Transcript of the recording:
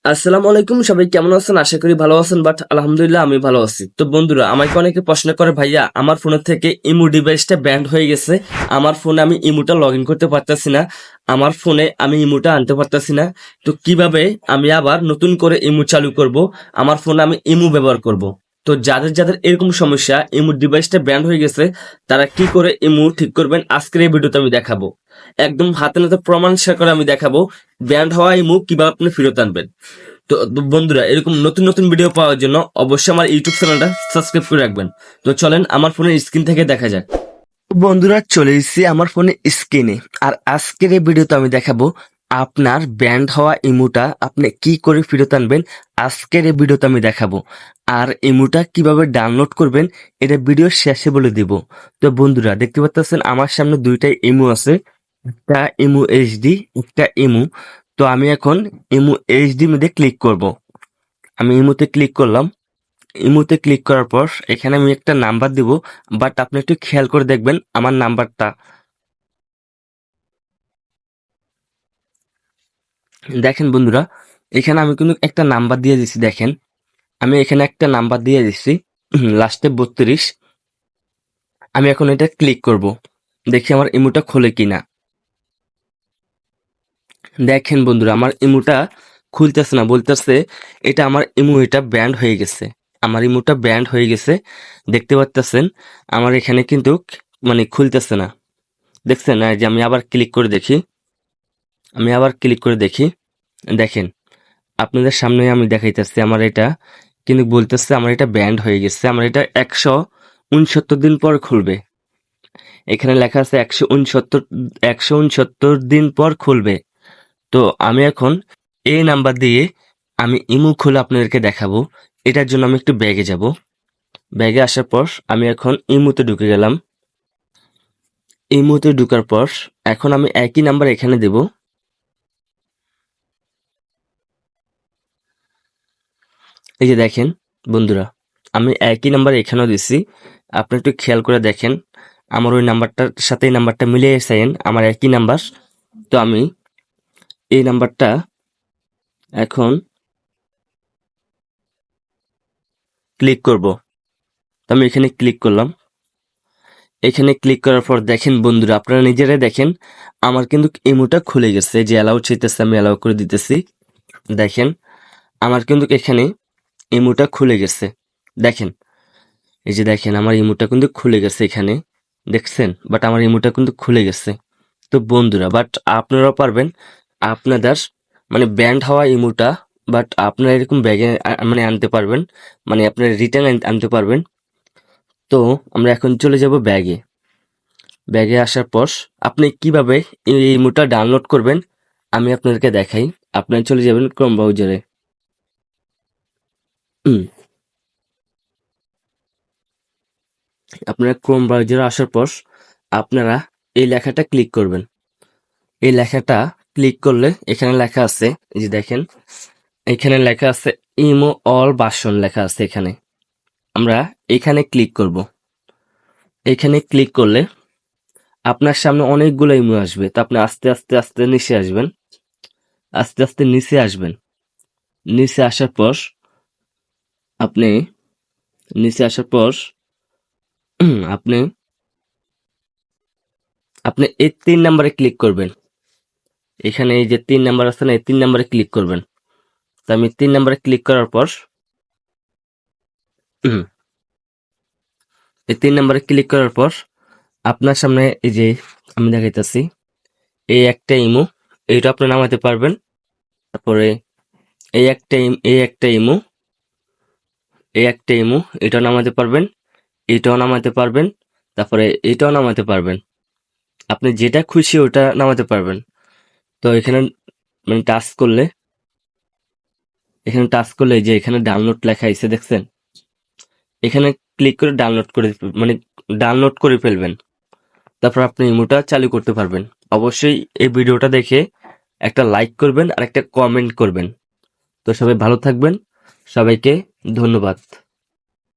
আসসালামু আলাইকুম, সবাই কেমন আছেন? আশা করি ভালো আছেন। বাট আলহামদুলিল্লাহ আমি ভালো আছি। তো বন্ধুরা, আমাকে অনেকে প্রশ্ন করে, ভাইয়া আমার ফোনের থেকে ইমো ডিভাইসটা ব্যান্ড হয়ে গেছে, আমার ফোনে আমি ইমোটা লগ ইন করতে পারতেছি না, আমার ফোনে আমি ইমোটা আনতে পারতেছি না। তো কিভাবে আমি আবার নতুন করে ইমো চালু করব, আমার ফোনে আমি ইমো ব্যবহার করব? তো যাদের যাদের এরকম সমস্যা, ইমো ডিভাইসটা ব্যান্ড হয়ে গেছে, তারা কি করে ইমো ঠিক করবেন আজকের এই ভিডিওতে আমি দেখাবো। একদম হাতে নাতে প্রমাণ শেয়ার করে আমি দেখাবো ব্যান্ড হওয়া ইমো কিভাবে আপনি ফেরত আনবেন। তো বন্ধুরা, এরকম নতুন নতুন ভিডিও পাওয়ার জন্য অবশ্যই আমার ইউটিউব চ্যানেলটা সাবস্ক্রাইব করে রাখবেন। তো চলেন আমার ফোনের স্ক্রিন থেকে দেখা যাক। বন্ধুরা, চলে এসেছি আমার ফোনের স্ক্রিনে। আর আজকের এই ভিডিওতে আমি দেখাবো আপনার ব্যান্ড হওয়া ইমোটা আপনি কি করে ফেরত আনবেন। আজকের এই ভিডিওতে আমি দেখাবো। আর ইমোটা কিভাবে ডাউনলোড করবেন এটা ভিডিও শেষে বলে দিব। তো বন্ধুরা, দেখতে পাচ্ছেন আমার সামনে দুইটাই ইমো আছে, একটা ইমো এইচডি, একটা ইমো। তো আমি এখন ইমো এইচডি মধ্যে ক্লিক করব। আমি ইমোতে ক্লিক করলাম। ইমোতে ক্লিক করার পর এখানে আমি একটা নাম্বার দিব, বাট আপনি একটু খেয়াল করে দেখবেন আমার নাম্বারটা। দেখেন বন্ধুরা, এখানে আমি কিন্তু একটা নাম্বার দিয়ে দিছি। দেখেন, আমি এখানে একটা নাম্বার দিয়ে দিচ্ছি, লাস্টে 32। আমি এখন এটা ক্লিক করব, দেখি আমার ইমোটা খোলে কিনা। দেখেন বন্ধুরা, আমার ইমোটা খুলতেছে না, বলতেছে এটা আমার ইমো এটা ব্যান্ড হয়ে গেছে। আমার ইমোটা ব্যান্ড হয়ে গেছে, দেখতে পাচ্ছেন। আমার এখানে কিন্তু মানে খুলতেছে না, দেখছেন না? যে আমি আবার ক্লিক করে দেখি, আমি আবার ক্লিক করে দেখি। দেখেন, আপনাদের সামনে আমি দেখাইতেছি আমার এটা কিন্তু বলতেছে আমার এটা ব্যান্ড হয়ে গেছে। আমার এটা 169 দিন পর খুলবে। এখানে লেখা আছে 169 দিন পর খুলবে। তো আমি এখন এই নাম্বার দিয়ে আমি ইমো খুলে আপনাদেরকে দেখাবো। এটার জন্য আমি একটু ব্যাগে যাব। ব্যাগে আসার পর আমি এখন ইমোতে ঢুকে গেলাম। ইমোতে ঢুকার পর এখন আমি একই নাম্বার এখানে দেব। এই যে দেখেন বন্ধুরা, আমি একই নাম্বার এখানেও দিছি। আপনি একটু খেয়াল করে দেখেন, আমার ওই নাম্বারটার সাথে এই নাম্বারটা মিলিয়ে এসেছেন, আমার একই নাম্বার। তো আমি এই নাম্বারটা এখন ক্লিক করব। তো আমি এখানে ক্লিক করলাম। এখানে ক্লিক করার পর দেখেন বন্ধুরা, আপনারা নিজেরাই দেখেন আমার কিন্তু ইমোটা খুলে গেছে। যে অ্যালাউ চাইতেছে আমি অ্যালাউ করে দিতেছি। দেখেন আমার কিন্তু এখানে ইমোটা খুলে গেছে। দেখেন, এই যে দেখেন আমার ইমোটা কিন্তু খুলে গেছে এখানে, দেখছেন? বাট আমার ইমোটা কিন্তু খুলে গেছে। তো বন্ধুরা, বাট আপনারাও পারবেন আপনাদের মানে ব্যান্ড হওয়া ইমোটা, বাট আপনারা এরকম ব্যাগে মানে আনতে পারবেন, মানে আপনার রিটার্ন আনতে পারবেন। তো আমরা এখন চলে যাব ব্যাগে। ব্যাগে আসার পর আপনি কিভাবে এই ইমোটা ডাউনলোড করবেন আমি আপনাদেরকে দেখাই। আপনারা চলে যাবেন ক্রোম ব্রাউজারে। আপনারা ক্রোম ব্রাউজারে আসার পর আপনারা এই লেখাটা ক্লিক করবেন। এই লেখাটা ক্লিক করলে এখানে লেখা আছে, এই যে দেখেন এখানে লেখা আছে ইমো অল ভার্সন লেখা আছে এখানে। আমরা এখানে ক্লিক করব। এখানে ক্লিক করলে আপনার সামনে অনেকগুলো ইমো আসবে। তো আপনি আস্তে আস্তে আস্তে নিচে আসবেন, আস্তে আস্তে নিচে আসবেন। নিচে আসার পর আপনি নিচে আসার পর আপনি আপনি এই 3 নাম্বারে ক্লিক করবেন। এখানে এই যে 3 নাম্বার আছে না, এই 3 নাম্বারে ক্লিক করবেন। তো আমি 3 নাম্বারে ক্লিক করার পর এই 3 নাম্বারে ক্লিক করার পর আপনার সামনে এই যে আমি দেখাইতেছি এই একটা ইমো, এইটা আপনি নামাতে পারবেন। তারপরে এই একটা ইমো, এই একটা ইমো, এটাও নামাতে পারবেন, এটাও নামাতে পারবেন, তারপরে এটাও নামাতে পারবেন। আপনি যেটা খুশি ওটা নামাতে পারবেন। তো এখানে মানে টাচ করলে যে এখানে ডাউনলোড লেখা আছে দেখছেন, এখানে ক্লিক করে মানে ডাউনলোড করে ফেলবেন। তারপর আপনি ইমোটা চালু করতে পারবেন। অবশ্যই এই ভিডিওটা দেখে একটা লাইক করবেন আর একটা কমেন্ট করবেন। তো সবাই ভালো থাকবেন, সবাইকে ধন্যবাদ।